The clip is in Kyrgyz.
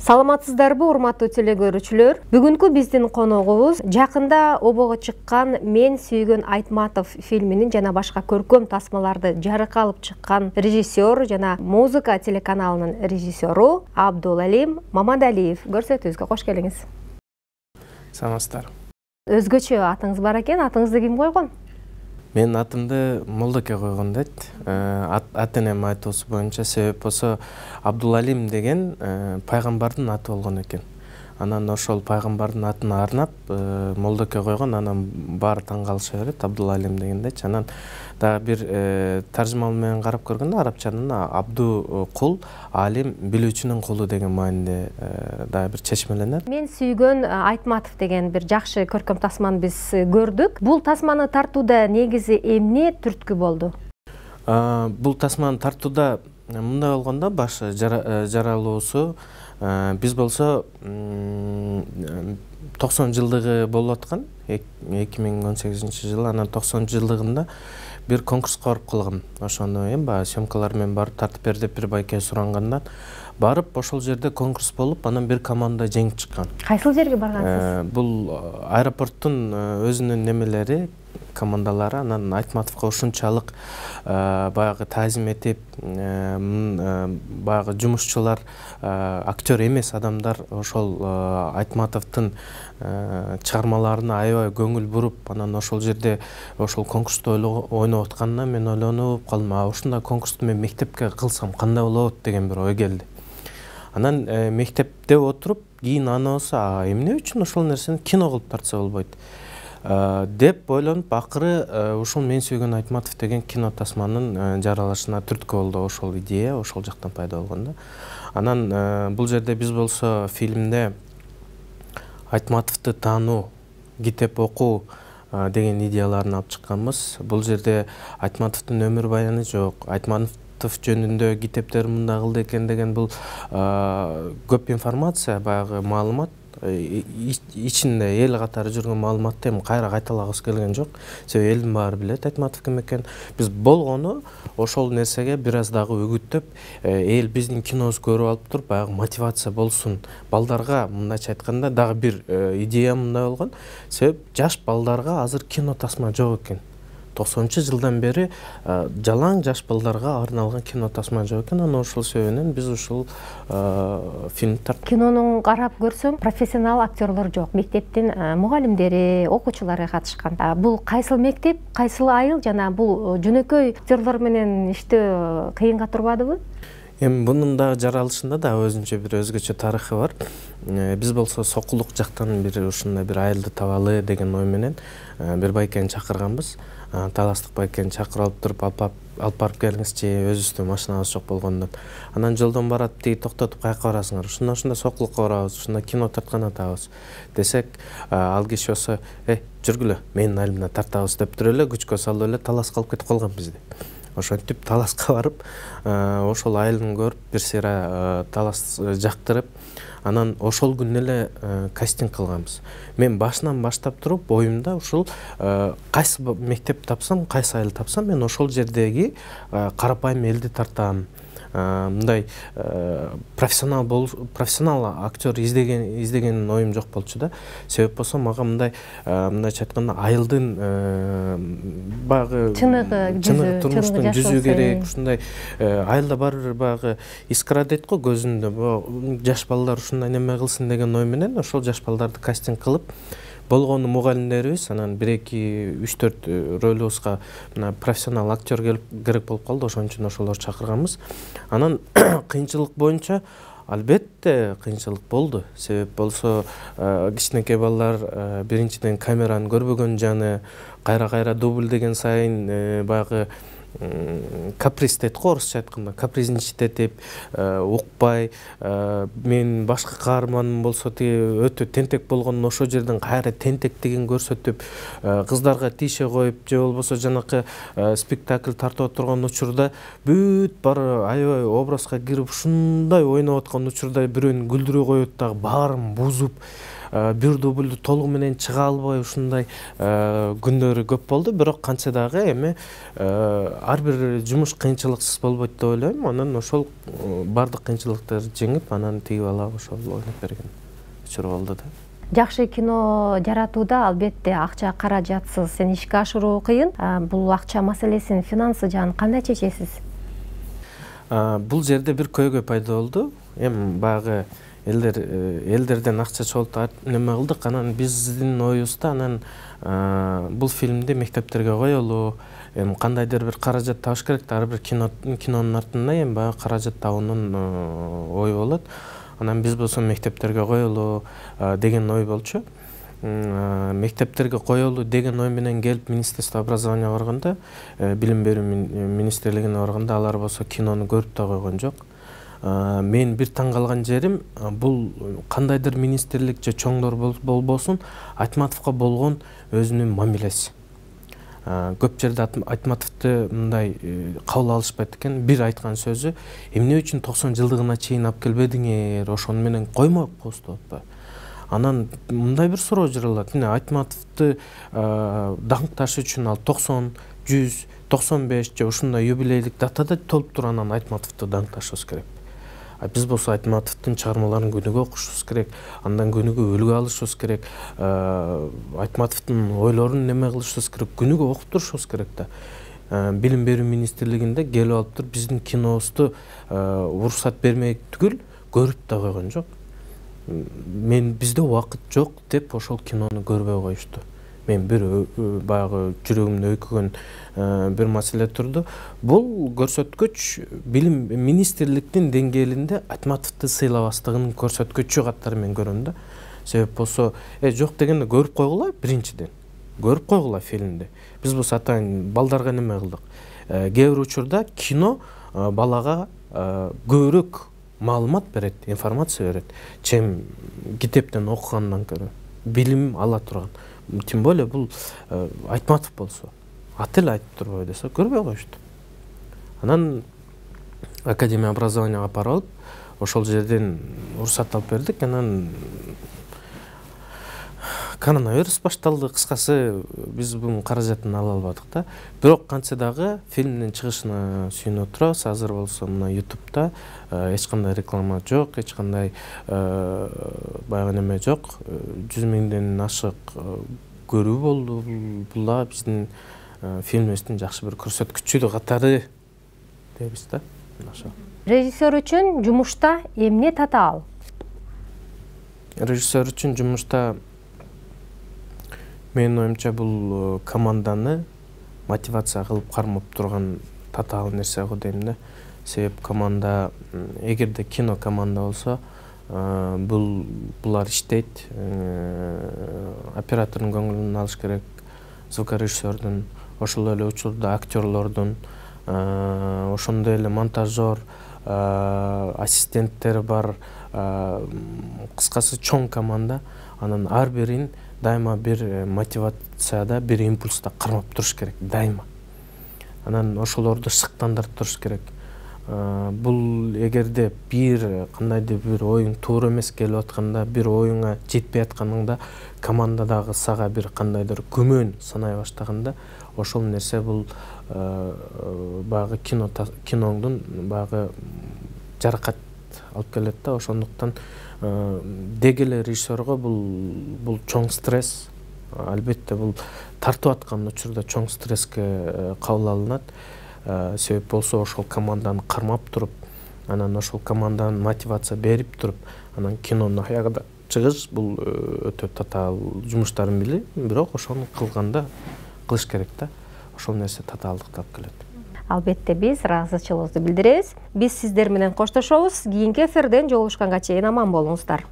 Саламатсыздарбы, урматтуу телекөрүүчүлөр? Бүгүнкү биздин коногубуз жакында обого чыккан Мен сүйгөн Айтматов фильминин жана башка көркөм тасмаларды жарыкка алып чыккан режиссер жана музыка телеканалынын режиссеру Абдулалим Мамадалиев. Көрсөтүүбүзгө кош келиңиз. Саламатсыздар. Өзгөчө атыңыз бар экен, атыңызды ким койгон? Мен атымды Молдоке койгон дейт. Ата-энем айтуусу боюнча, себеп болсо Абдулалим деген пайгамбардын аты болгон экен. Анан ошол пайгамбардын атын арнап Молдоке койгон, анан баары таң калыша берет Абдулалим дегендечи. Анан дагы бир таржымал менен карап көргөндө арабчанын Абду кул, Алим билүүчүнүн кулу деген маанинде дагы бир чечмеленет. Мен сүйгөн Айтматов деген бир жакшы көркөм тасманы биз көрдүк. Бул тасманы тартууда негизи эмне түрткү болду? Бул тасманы тартууда мындай болгондо баш жаралуусу биз болсо 90 жылдыгы болуп аткан 2018 жылы, анан 90 жылдыгында бир конкурска барып калгам. Ошондо баягы съемкалар менен барып тартып бер деп бир байке сурангандан барып ошол жерде конкурс болуп, анан бир команда жеңип чыккан. Кайсыл жерге баргансыз? Бул аэропорттун өзүнүн немелери, командалары. Анан Айтматовго ушунчалык баягы таазим этип, баягы жумушчулар, актер эмес адамдар ошол Айтматовдун чыгармаларына аябай көңүл буруп, анан ошол жерде ошол конкурста ойноп атканына мен ойлонуп калдым. Ушундай конкурсту мен мектепке кылсам кандай болот деген бир ой келди. Анан мектепте отуруп, кийин анысы эмне үчүн ошол нерсени кино кылып тартса болбойт деп ойлонуп, акыры ушул Мен сүйгөн Айтматов деген кино тасманын жаралышына түрткү болду ошол идея, ошол жактан пайда болгон да. Анан бул жерде биз болсо фильмде Айтматовду таануу, китеп окуу деген идеяларын алып чыкканбыз. Бул жерде Айтматовдун өмүр баяны жок. Айтматов жөнүндө китептер мындай кылды экен деген бул көп информация, баягы маалымат. Ичинде эл катары жүргөн маалыматты эми кайра кайталагыбыз келген жок. Себеби элдин баары билет Айтматов ким экен. Биз болгону ошол нерсеге бир аз дагы үгүттөп, эл биздин кинобузду көрүп алып туруп, баягы мотивация болсун. Балдарга мындайча айтканда дагы бир идея мындай болгон. Себеп жаш балдарга азыр кино тасма жок экен. 90-жылдан бери жалаң жаш балдарга арналган кино тасма жок экен. Анан ошол себебинен биз ушул фильмди тарттык. Кинону карап көрсөм, профессионал актерлор жок. Мектептин мугалимдери, окуучулары катышкан. Бул кайсыл мектеп, кайсыл айыл жана бул жөнөкөй актерлор менен иштөө кыйынга турбадыбы? Эми бунун дагы жаралышында да өзүнчө бир өзгөчө тарыхы бар. Биз болсо Сокулук жактан бир ушундай бир айылды табалы деген ой менен бир байкени чакырганбыз. Таластык байкени чакырып алып туруп, алып барып келиңизчи, өзүбүздө машинабыз жок болгондон. Анан жолдон барат, тиги токтотуп, каяка барасыңар? Ушунда Сокулукка барабыз, ушунда кино тарткан атабыз десек, ал киши болсо, жүргүлө, менин айылымда тартабыз деп туруп эле күчкө салып эле таласка алып кетип калган бизди. Ошентип таласка барып, ошол айылын көрүп, бир сыйра талас жактырып, анан ошол күнү эле кастинг кылганбыз. Мен башынан баштап туруп, оюмда ушул кайсы мектеп тапсам, кайсы айыл тапсам, мен ошол жердеги карапайым элди тартам. Мындай профессионал актер издеген оюм жок болчу да. Себеп болсо мага мындайча айтканда айылдын багы чыныгы турмуштун жүзү керек. Ушундай айылда бар бир багы искра дейт го көзүндө. Жаш балдар ушундай неме кылсын деген ой менен ошол жаш балдарды кастинг кылып, болгону мугалимдерибиз, анан 1-2, 3-4 рөлүбүзгө профессионал актер керек болуп калды, ошон үчүн ошолорду чакырганбыз. Анан кыйынчылык боюнча албетте кыйынчылык болду. Себеп болсо кичинекей балдар биринчиден камераны көрбөгөн жаны, кайра дубль деген сайын баягы каприз дейт го орусча айтканда, капризничать укпай, мен башка каарманым болсо тиги өтө тентек болгондон ошол жерден кайра тентектигин көрсөтүп, кыздарга тише коюп, же болбосо жанакы спектакль тартып отурган учурда бүт баары аябай образга кирип ушундай ойноп аткан учурда бирөөнү күлдүрө коюп дагы баарын бузуп, бир дублду толугу менен чыга албай ушундай күндөрү көп болду. Бирок канча дагы эми ар бир жумуш кыйынчылыксыз болбойт деп ойлойм. Анан ошол бардык кыйынчылыктарды жеңип, анан тиги бала ошол ойноп берген учур болду да. Жакшы кино жаратууда албетте акча каражатсыз сен ишке ашыруу кыйын. Бул акча маселесин, финансы жагын кандай чечесиз? Бул жерде бир көйгөй пайда болду. Эми баягы элдерден акча чогултуп неме кылдык. Анан биздин оюбузда анан бул фильмди мектептерге коелу, эми кандайдыр бир каражат табыш керек. Ар бир кинонун артында эми баягы каражат табуунун ою болот. Анан биз болсо мектептерге коелу деген ой болчу. Мектептерге коелу деген ой менен келип Министерство образования барганда, билим берүү министрлигине барганда алар болсо кинону көрүп да койгон жок. Мен бир таң калган жерим, бул кандайдыр министрлик же чоңдор болбосун Айтматовго болгон өзүнүн мамилеси. Көп жерде Айтматовду мындай кабыл алышпайт экен. Бир айткан сөзү: эмне үчүн 90 жылдыгына чейин алып келбедиңер, ошону менен коймоп коебуз деп атпайбы. Анан мындай бир суроо жаралат: эмне Айтматовду даңкташ үчүн ал 90, 100, 95 же ушундай юбилейлик датада толуптур анан Айтматовду даңкташыбыз керек. Биз болсо Айтматовдун чыгармаларын күнүгө окушубуз керек, андан күнүгө үлгү алышыбыз керек, Айтматовдун ойлорун неме кылышыбыз керек, күнүгө окуп турушубуз керек да. Билим берүү министрлигинде келип алып туруп биздин кинобузду уруксат бермей түгүл көрүп да койгон жок. Бизде убакыт жок деп ошол кинону көрбөй коюшту. Мен бир баягы жүрөгүмдү өйкөгөн бир маселе турду. Бул көрсөткүч билим министрликтин деңгээлинде Айтматовду сыйлабастыгынын көрсөткүчү катары мен көрөм да. Себеп болсо, жок дегенде көрүп койгула, биринчиден. Көрүп койгула фильмди. Биз болсо атайын балдарга неме кылдык. Кээ бир учурда кино балага көбүрөөк маалымат берет, информация берет, чем китептен окугандан көрө. Билим ала турган. Тем более бул Айтматов болсо, атель айтып турбайбы десе, көрбөй коюшту. Анан Академия образованияга апарып алып, ошол жерден уруксат алып бердик. Анан коронавирус башталды. Кыскасы, биз бунун каражатын ала албадык да. Бирок канча дагы фильмдин чыгышына сүйүнүп турабыз. Азыр болсо мына YouTube'да эч кандай реклама жок, эч кандай баягы неме жок. 100 миңден ашык көрүү болду. Бул да биздин фильмибиздин жакшы бир көрсөткүчү катары дейбиз да. Режиссер үчүн жумушта эмне татаал? Режиссер үчүн жумушта менин оюмча бул команданы мотивация кылып кармап турган татаал нерсе го дейм да. Себеп команда, эгерде кино команда болсо, булар иштейт, оператордун көңүлүн алыш керек, звукорежиссердун, ошол эле учурда актерлордун, ошондой эле монтажер, ассистенттер бар, кыскасы чоң команда. Анан ар бирин дайыма бир мотивацияда, бир импульста кармап туруш керек, дайыма. Анан ошолорду шыктандырып туруш керек. Бул эгерде бир кандайдыр бир оюң туура эмес келип атканда, бир оюңа жетпей атканыңда, командадагы сага бир кандайдыр күмөн санай баштаганда, ошол нерсе бул баягы киноңдун баягы жаракат алып келет да. Ошондуктан деги эле режиссерго бул чоң стресс. Албетте бул тартып аткан учурда чоң стресске кабыл алынат. Себеп болсо ошол команданы кармап туруп, анан ошол команданын мотивация берип туруп, анан кинонун аягында чыгыш бул өтө татаал жумуштардын бири, бирок ошону кылыш керек да. Ошол нерсе татаалдыкты алып келет. Албетте биз ыраазычылыгыбызды билдиребиз. Биз сиздер менен коштошобуз. Кийинки эфирден жолугушканга чейин аман болуңуздар.